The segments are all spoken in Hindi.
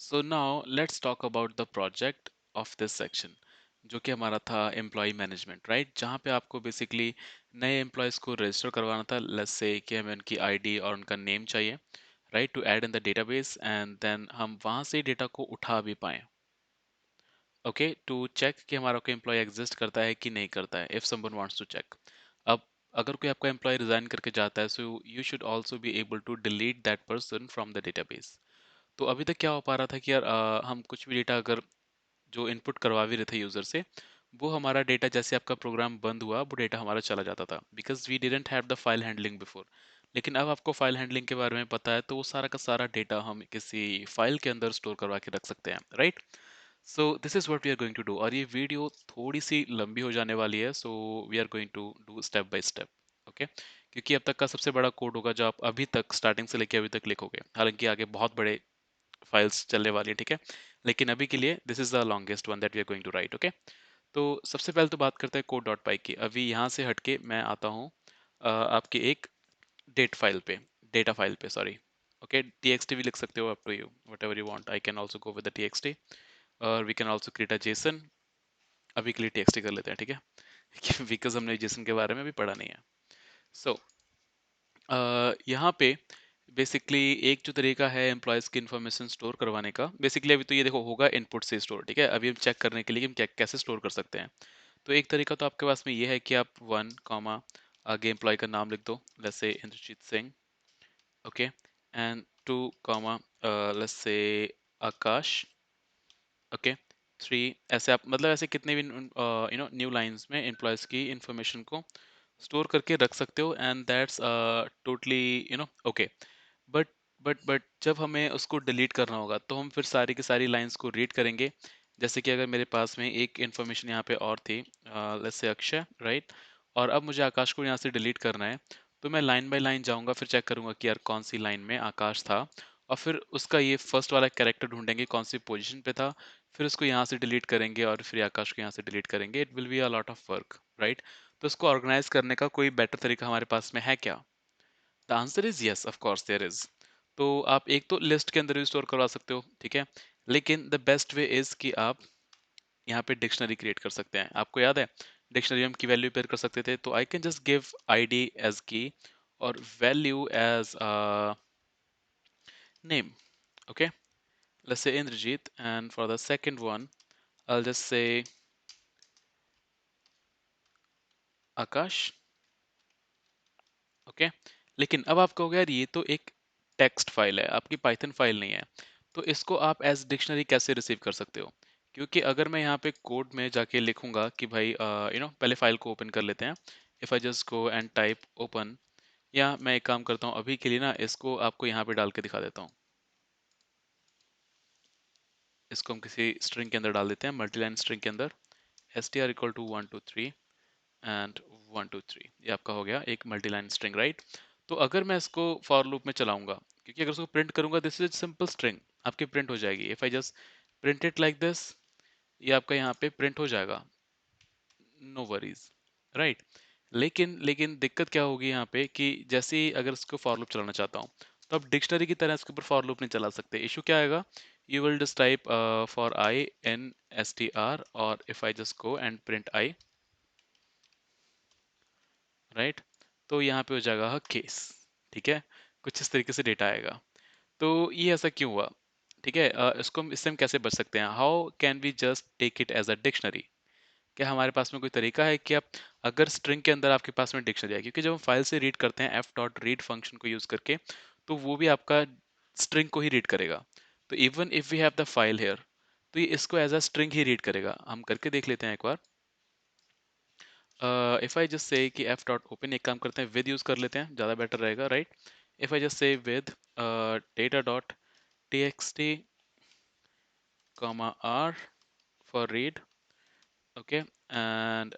So now let's talk about the project of this section जो कि हमारा था एम्प्लॉय मैनेजमेंट, राइट? जहाँ पे आपको बेसिकली नए एम्प्लॉयज़ को रजिस्टर करवाना था। लेट्स से कि हमें उनकी आईडी और उनका नेम चाहिए, right, to add in the database and then हम वहाँ से डेटा को उठा भी पाएँ। ओके, टू चेक कि हमारा कोई एम्प्लॉय एग्जिस्ट करता है कि नहीं करता है, if someone wants to check. अब अगर कोई आपका एम्प्लॉय रिजाइन करके जाता है, so you should also be able to delete that person from the database. तो अभी तक क्या हो पा रहा था कि यार हम कुछ भी डेटा अगर जो इनपुट करवा भी रहे थे यूजर से, वो हमारा डेटा जैसे आपका प्रोग्राम बंद हुआ वो डेटा हमारा चला जाता था, because we didn't have the file handling before. लेकिन अब आपको फाइल हैंडलिंग के बारे में पता है, तो वो सारा का सारा डेटा हम किसी फाइल के अंदर स्टोर करवा के रख सकते हैं, right? So this is what we are going to do, और ये वीडियो थोड़ी सी लंबी हो जाने वाली है, so we are going to do step by step. Okay, क्योंकि अब तक का सबसे बड़ा कोड होगा जो आप अभी तक स्टार्टिंग से लेके अभी तक लिखोगे, हालांकि आगे बहुत बड़े फाइल्स चलने वाली है, ठीक है? लेकिन अभी के लिए this is the longest one that we are going to write. Okay, तो सबसे पहले तो बात करते हैं कोड डॉट पाई की। अभी यहाँ से हटके मैं आता हूँ आपके एक डेट फाइल पे, डेटा फाइल पे, सॉरी। ओके, txt भी लिख सकते हो, up to you, whatever you want. I can also go with the txt, और we can also create a JSON. अभी के लिए txt कर लेते हैं, ठीक है? बिकॉज हमने जेसन के बारे में भी पढ़ा नहीं है। सो यहाँ पे बेसिकली एक जो तरीका है एम्प्लॉयज़ की इन्फॉर्मेशन स्टोर करवाने का, बेसिकली अभी तो ये देखो होगा इनपुट से स्टोर, ठीक है? अभी हम चेक करने के लिए कि हम क्या कैसे स्टोर कर सकते हैं। तो एक तरीका तो आपके पास में ये है कि आप वन कॉमा आगे एम्प्लॉय का नाम लिख दो, let's say Indrajit Singh. Okay, and two comma let's say Akash. Okay, three, ऐसे आप मतलब ऐसे कितने भी न्यू लाइंस में एम्प्लॉयज़ की इंफॉर्मेशन को स्टोर करके रख सकते हो, and that's totally okay. But but जब हमें उसको डिलीट करना होगा तो हम फिर सारी की सारी लाइंस को रीड करेंगे। जैसे कि अगर मेरे पास में एक इन्फॉर्मेशन यहाँ पे और थी, लेट्स से अक्षय, राइट, और अब मुझे आकाश को यहाँ से डिलीट करना है, तो मैं लाइन बाय लाइन जाऊँगा, फिर चेक करूँगा कि यार कौन सी लाइन में आकाश था, और फिर उसका ये फर्स्ट वाला कैरेक्टर ढूंढेंगे कौन सी पोजीशन पे था, फिर उसको यहाँ से डिलीट करेंगे और फिर आकाश को यहाँ से डिलीट करेंगे। It will be a lot of work, right? तो इसको ऑर्गेनाइज करने का कोई बेटर तरीका हमारे पास में है क्या? The answer is yes, of course there is. तो आप एक तो लिस्ट के अंदर भी स्टोर करवा सकते हो, ठीक है? लेकिन द बेस्ट वे इज कि आप यहाँ पे डिक्शनरी क्रिएट कर सकते हैं। आपको याद है डिक्शनरी हम की वैल्यू पेयर कर सकते थे, तो I can just give ID as key और value as name. Okay, let's say Indrajit, and for the second one I'll just say Akash। Okay, लेकिन अब आप कहोगे यार ये तो एक टेक्स्ट फाइल है, आपकी पाइथन फाइल नहीं है, तो इसको आप एज डिक्शनरी कैसे रिसीव कर सकते हो? क्योंकि अगर मैं यहाँ पे कोड में जाके लिखूंगा कि भाई पहले फाइल को ओपन कर लेते हैं। If I just go and type open, या मैं एक काम करता हूँ अभी के लिए ना, इसको आपको यहाँ पे डाल के दिखा देता हूँ। इसको हम किसी स्ट्रिंग के अंदर डाल देते हैं, मल्टीलाइन स्ट्रिंग के अंदर, str इक्वल टू 123 एंड 123, ये आपका हो गया एक मल्टीलाइन स्ट्रिंग, राइट? तो अगर मैं इसको फॉर लूप में चलाऊंगा, क्योंकि अगर उसको प्रिंट करूंगा, दिस इज सिंपल स्ट्रिंग आपकी प्रिंट हो जाएगी। If I just print it like this, ये आपका यहाँ पे प्रिंट हो जाएगा, नो वरीज, राइट? लेकिन दिक्कत क्या होगी यहाँ पे कि जैसे ही अगर इसको फॉर लूप चलाना चाहता हूँ, तो आप डिक्शनरी की तरह इसके ऊपर फॉर लूप नहीं चला सकते। इशू क्या आएगा? You will just type for I in str, और if I just go and print I, right, तो यहाँ पे हो जाएगा केस, ठीक है? कुछ इस तरीके से डेटा आएगा। तो ये ऐसा क्यों हुआ? ठीक है, इससे हम कैसे बच सकते हैं? How can we just take it as a dictionary? क्या हमारे पास में कोई तरीका है कि आप अगर स्ट्रिंग के अंदर आपके पास में डिक्शनरी है, क्योंकि जब हम फाइल से रीड करते हैं एफ डॉट रीड फंक्शन को यूज करके, तो वो भी आपका स्ट्रिंग को ही रीड करेगा। तो even if we have the file here, तो ये इसको एज अ स्ट्रिंग ही रीड करेगा। हम करके देख लेते हैं एक बार। इफ आई जस्ट से कि एफ डॉट ओपन, एक काम करते हैं विद यूज कर लेते हैं, ज़्यादा बेटर रहेगा, right? If I just say with data dot txt comma r for read, okay, and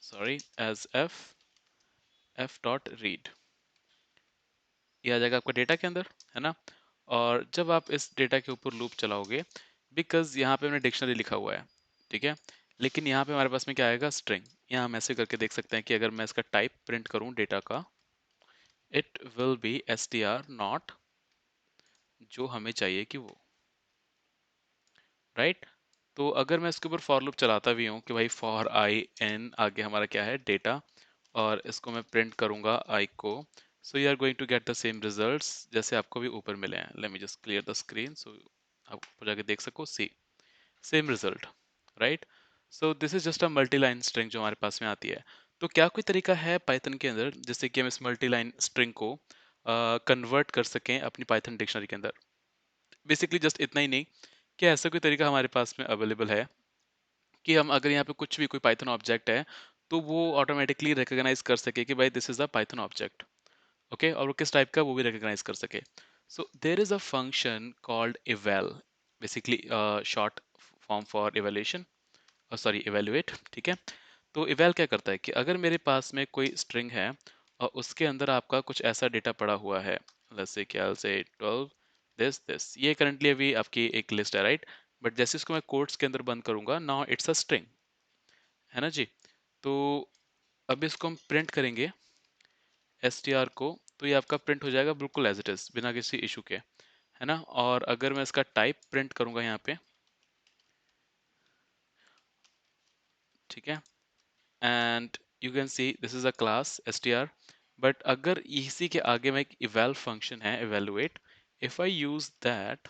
sorry as f dot read, ये आ जाएगा आपका डेटा के अंदर, है ना? और जब आप इस डेटा के ऊपर लूप चलाओगे, बिकॉज यहाँ पे हमने डिक्शनरी लिखा हुआ है, ठीक है, लेकिन यहाँ पे हमारे पास में क्या आएगा? स्ट्रिंग। यहाँ हम ऐसे करके देख सकते हैं कि अगर मैं इसका टाइप प्रिंट करूँ डेटा का, it will be str not जो हमें चाहिए कि वो, राइट। तो अगर मैं इसके ऊपर फॉर लूप चलाता भी हूँ कि भाई फॉर आई एन, आगे हमारा क्या है डेटा, और इसको मैं प्रिंट करूंगा आई को, so you are going to get the same results जैसे आपको भी ऊपर मिले हैं। Let me just clear the screen so आप ऊपर जाके देख सको, see same result, right. So this is just a multi line string जो हमारे पास में आती है। तो क्या कोई तरीका है पाइथन के अंदर जिससे कि हम इस मल्टी लाइन स्ट्रिंग को कन्वर्ट कर सकें अपनी पाइथन डिक्शनरी के अंदर? बेसिकली जस्ट इतना ही नहीं, क्या ऐसा कोई तरीका हमारे पास में अवेलेबल है कि हम अगर यहाँ पे कुछ भी कोई पाइथन ऑब्जेक्ट है तो वो ऑटोमेटिकली रिकॉग्नाइज कर सके कि भाई this is a Python object, okay, और वो किस टाइप का वो भी रिकॉग्नाइज कर सके। So there is a function called eval, basically short form for evaluation, sorry evaluate, ठीक है। तो eval क्या करता है कि अगर मेरे पास में कोई स्ट्रिंग है और उसके अंदर आपका कुछ ऐसा डेटा पड़ा हुआ है, लेट्स से क्या से 12 दिस ये करंटली अभी आपकी एक लिस्ट है, राइट। बट जैसे इसको मैं कोट्स के अंदर बंद करूंगा, नाउ इट्स अ स्ट्रिंग, है ना जी। तो अब इसको हम प्रिंट करेंगे str को, तो ये आपका प्रिंट हो जाएगा बिल्कुल एज इट इज बिना किसी इशू के, है ना। और अगर मैं इसका टाइप प्रिंट करूंगा यहाँ पे, ठीक है, and you can see this is a class str, but अगर इसी के आगे में एक eval फंक्शन है evaluate, if I use that,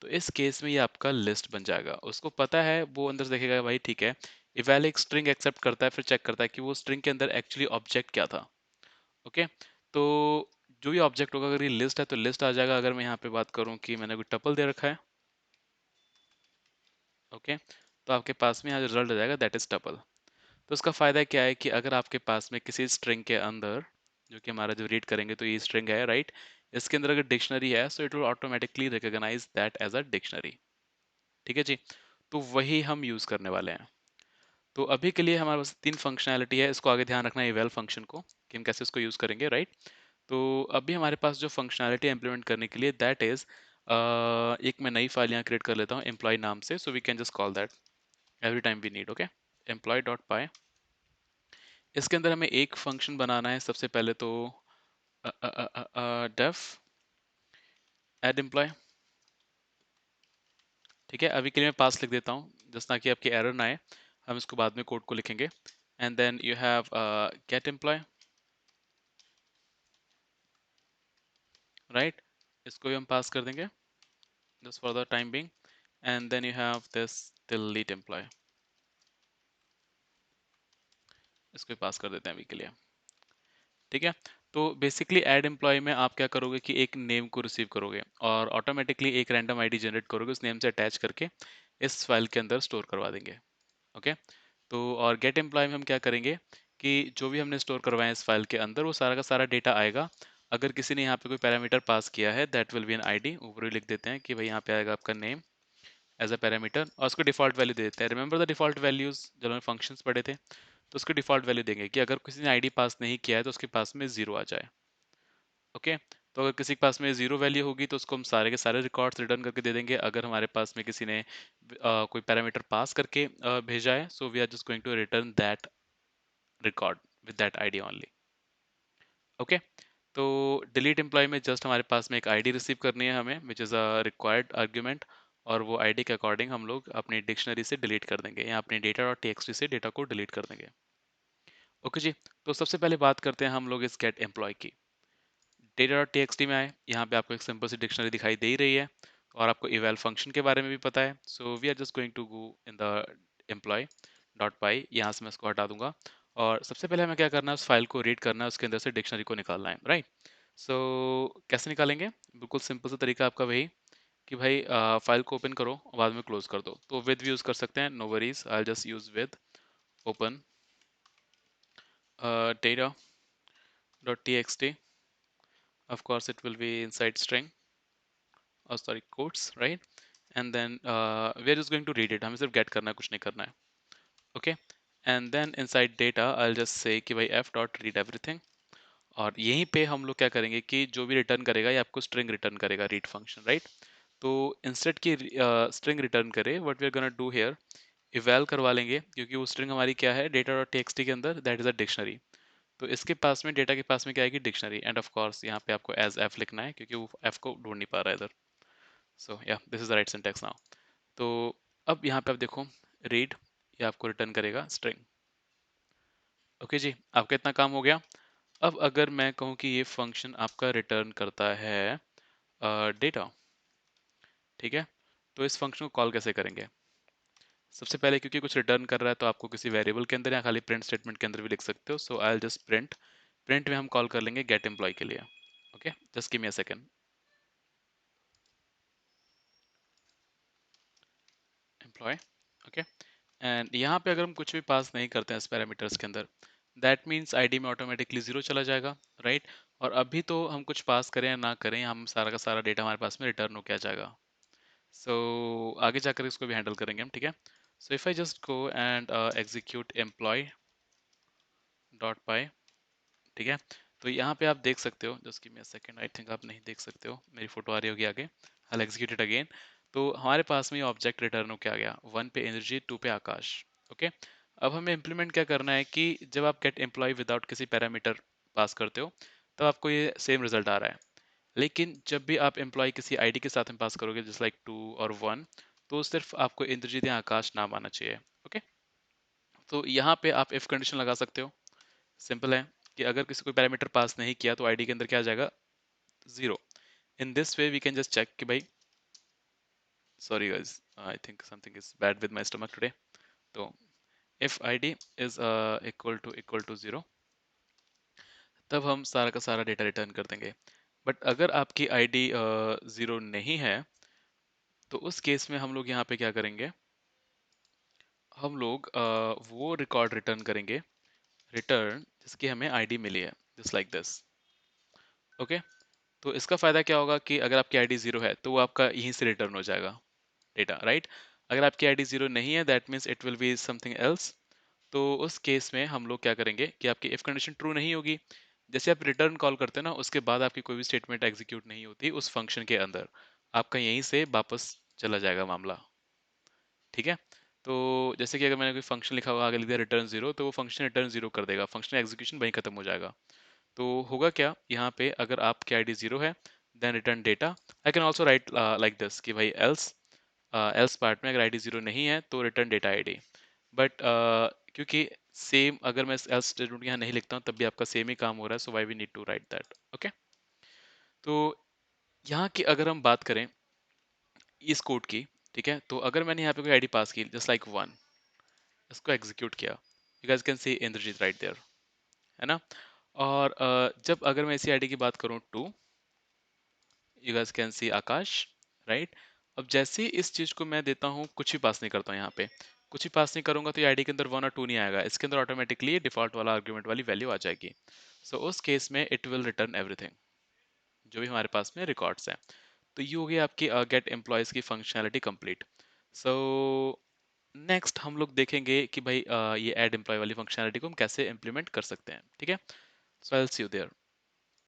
तो इस केस में ये आपका लिस्ट बन जाएगा। उसको पता है, वो अंदर से देखेगा भाई ठीक है, eval एक स्ट्रिंग एक्सेप्ट करता है, फिर चेक करता है कि वो स्ट्रिंग के अंदर एक्चुअली ऑब्जेक्ट क्या था, ओके। तो जो भी ऑब्जेक्ट होगा, अगर ये लिस्ट है तो लिस्ट आ जाएगा। अगर मैं यहाँ पे बात करूँ कि मैंने कोई टपल दे रखा है, ओके, तो आपके पास में यहाँ रिजल्ट आ जाएगा दैट इज टपल। तो उसका फायदा क्या है कि अगर आपके पास में किसी स्ट्रिंग के अंदर, जो कि हमारा जो रीड करेंगे तो ये स्ट्रिंग है, राइट, इसके अंदर अगर डिक्शनरी है so it will automatically recognise that as a dictionary, ठीक है जी। तो वही हम यूज करने वाले हैं। तो अभी के लिए हमारे पास तीन फंक्शनैलिटी है, इसको आगे ध्यान रखना है eval फंक्शन को कि हम कैसे इसको यूज करेंगे, राइट। तो अभी हमारे पास जो फंक्शनैलिटी इम्प्लीमेंट करने के लिए दैट इज, एक मैं नई फाइल यहाँ क्रिएट कर लेता हूँ एम्प्लॉय नाम से, so we can just call that every time we need, okay, employ dot py. इसके अंदर हमें एक फंक्शन बनाना है सबसे पहले तो, डेफ एड एम्प्लॉय, ठीक है। अभी के लिए मैं पास लिख देता हूँ जस्ट ताकि आपकी एरर ना आए, हम इसको बाद में कोड को लिखेंगे। And then you have get employ, right, इसको भी हम पास कर देंगे just for the time being. And then you have this delete employ, इसको भी पास कर देते हैं अभी के लिए, ठीक है। तो बेसिकली ऐड एम्प्लॉय में आप क्या करोगे कि एक नेम को रिसीव करोगे और ऑटोमेटिकली एक रैंडम आईडी जनरेट करोगे, उस नेम से अटैच करके इस फाइल के अंदर स्टोर करवा देंगे, ओके। तो और गेट एम्प्लॉय में हम क्या करेंगे कि जो भी हमने स्टोर करवाया इस फाइल के अंदर वो सारा का सारा डेटा आएगा। अगर किसी ने यहाँ पे कोई पैरामीटर पास किया है that will be an ID, ऊपर ही लिख देते हैं कि भाई यहाँ पे आएगा आपका नेम एज अ पैरामीटर, और उसको डिफॉल्ट वैल्यू दे देते हैं। रिमेंबर द डिफॉल्ट वैल्यूज जब हमने फंक्शंस पढ़े थे, तो उसको डिफॉल्ट वैल्यू देंगे कि अगर किसी ने आईडी पास नहीं किया है तो उसके पास में जीरो आ जाए, ओके। तो अगर किसी के पास में जीरो वैल्यू होगी तो उसको हम सारे के सारे रिकॉर्ड्स रिटर्न करके दे देंगे। अगर हमारे पास में किसी ने कोई पैरामीटर पास करके भेजा है, so we are just going to return that record with that ID only, okay. तो डिलीट एम्प्लॉय में जस्ट हमारे पास में एक आईडी रिसीव करनी है हमें which is a required argument, और वो आईडी के अकॉर्डिंग हम लोग अपनी डिक्शनरी से डिलीट कर देंगे या अपनी डेटा डॉट टी से डेटा को डिलीट कर देंगे, ओके जी। तो सबसे पहले बात करते हैं हम लोग इस गेट एम्प्लॉय की। data.txt में आए, यहाँ पे आपको एक सिंपल सी डिक्शनरी दिखाई दे ही रही है और आपको eval फंक्शन के बारे में भी पता है। So we are just going to go in the employ dot py, यहाँ से मैं इसको हटा दूंगा। और सबसे पहले हमें क्या करना है, उस फाइल को रीड करना है, उसके अंदर से डिक्शनरी को निकालना है, राइट। सो कैसे निकालेंगे, बिल्कुल सिंपल सा तरीका आपका वही कि भाई फाइल को ओपन करो और बाद में क्लोज कर दो। तो विद भी यूज कर सकते हैं, no worries, I just use with open data.txt, of course it will be inside string, or sorry quotes, right, and then we are just going to read it, हमें सिर्फ get करना है, कुछ नहीं करना है, okay। And then inside data I'll just say कि भाई f dot read everything, और यहीं पे हम लोग क्या करेंगे कि जो भी रिटर्न करेगा ये आपको स्ट्रिंग रिटर्न करेगा, रीड फंक्शन, राइट। तो इंस्टेड की स्ट्रिंग रिटर्न करे, what we are gonna do here, eval करवा लेंगे क्योंकि वो स्ट्रिंग हमारी क्या है, डेटा डॉट टीएक्सटी के अंदर दैट इज अ डिक्शनरी। तो इसके पास में डेटा के पास में क्या आएगी, डिक्शनरी, एंड ऑफ कोर्स यहाँ पे आपको एज एफ लिखना है क्योंकि वो एफ को ढूंढ नहीं पा रहा है इधर। सो या this is the right syntax now. तो अब यहाँ पे आप देखो रीड, ये आपको रिटर्न करेगा स्ट्रिंग। ओके जी, आपका इतना काम हो गया। अब अगर मैं कहूँ कि ये फंक्शन आपका रिटर्न करता है डेटा, ठीक है, तो इस फंक्शन को कॉल कैसे करेंगे? सबसे पहले क्योंकि कुछ रिटर्न कर रहा है तो आपको किसी वेरिएबल के अंदर या खाली प्रिंट स्टेटमेंट के अंदर भी लिख सकते हो। So I will just print, print में हम कॉल कर लेंगे गेट एम्प्लॉय के लिए। Okay, just give me a second. Employ, okay, and यहाँ पे अगर हम कुछ भी पास नहीं करते हैं इस पैरामीटर्स के अंदर, दैट मीन्स आईडी में ऑटोमेटिकली जीरो चला जाएगा, राइट। और अभी तो हम कुछ पास करें या ना करें, हम सारा का सारा डेटा हमारे पास में रिटर्न हो क्या जाएगा। सो आगे जाकर इसको भी हैंडल करेंगे हम, ठीक है। So if I just go and execute employ dot py, ठीक है, तो यहाँ पे आप देख सकते हो, just give me a second, I think आप नहीं देख सकते हो, मेरी फोटो आ रही होगी आगे। आई एग्जीक्यूट इट अगेन। तो हमारे पास में ये ऑब्जेक्ट रिटर्न हो क्या आ गया, 1 पे इंद्रजीत, 2 पे आकाश। ओके, अब हमें इम्प्लीमेंट क्या करना है कि जब आप गेट एम्प्लॉय विदाउट किसी पैरामीटर पास करते हो तब आपको ये सेम रिजल्ट आ रहा है। लेकिन जब भी आप एम्प्लॉय किसी आईडी के साथ में पास करोगे जस्ट लाइक 2 और 1, तो सिर्फ आपको इंद्रजीत या आकाश नाम आना चाहिए। ओके, तो यहाँ पे आप इफ कंडीशन लगा सकते हो। सिंपल है कि अगर किसी कोई पैरामीटर पास नहीं किया तो आईडी के अंदर क्या आ जाएगा, zero. In this way we can just check कि भाई, sorry guys, I think something is bad with my stomach today. तो if ID is equal to zero, तब हम सारा का सारा डेटा रिटर्न कर देंगे। बट अगर आपकी आईडी जीरो नहीं है, तो उस केस में हम लोग यहाँ पे क्या करेंगे, हम लोग वो रिकॉर्ड रिटर्न करेंगे, रिटर्न जिसकी हमें आईडी मिली है, जस्ट लाइक दिस। ओके, तो इसका फायदा क्या होगा कि अगर आपकी आईडी जीरो है तो वो आपका यहीं से रिटर्न हो जाएगा डेटा, राइट। अगर आपकी आईडी जीरो नहीं है that means it will be something else. तो उस केस में हम लोग क्या करेंगे कि आपकी इफ कंडीशन ट्रू नहीं होगी, जैसे आप रिटर्न कॉल करते हैं ना, उसके बाद आपकी कोई भी स्टेटमेंट एग्जीक्यूट नहीं होती उस फंक्शन के अंदर, आपका यहीं से वापस चला जाएगा मामला, ठीक है। तो जैसे कि अगर मैंने कोई फंक्शन लिखा हुआ आगे लिख दिया रिटर्न जीरो, तो वो फंक्शन रिटर्न जीरो कर देगा, फंक्शन एग्जीक्यूशन वहीं खत्म हो जाएगा। तो होगा क्या यहाँ पे, अगर आपकी आईडी जीरो है then return data. I can also write like this कि भाई एल्स, एल्स पार्ट में अगर आईडी जीरो नहीं है तो रिटर्न डेटा आईडी। बट क्योंकि सेम अगर मैं एल्स स्टेटमेंट यहाँ नहीं लिखता हूँ तब भी आपका सेम ही काम हो रहा है, so why we need to write that. Okay, तो यहाँ की अगर हम बात करें इस कोड की, ठीक है, तो अगर मैंने यहाँ पे कोई आईडी पास की जस्ट लाइक 1, इसको एग्जीक्यूट किया, you guys can see Indrajit right there, है ना। और जब अगर मैं इसी आईडी की बात करूँ 2, you guys can C Akash, right. अब जैसे ही इस चीज को मैं देता हूँ, कुछ भी पास नहीं करता हूँ यहाँ पे, कुछ भी पास नहीं करूंगा तो ये आईडी के अंदर 1 और 2 नहीं आएगा, इसके अंदर ऑटोमेटिकली डिफॉल्ट वाला आर्गुमेंट वाली वैल्यू आ जाएगी। सो उस केस में इट विल रिटर्न एवरीथिंग जो भी हमारे पास में रिकॉर्ड्स हैं। तो ये हो गई आपकी गेट एम्प्लॉयज की फंक्शनैलिटी कंप्लीट। सो नेक्स्ट हम लोग देखेंगे कि भाई ये ऐड एम्प्लॉय वाली फंक्शनैलिटी को हम कैसे इंप्लीमेंट कर सकते हैं, ठीक है। So I will see you there.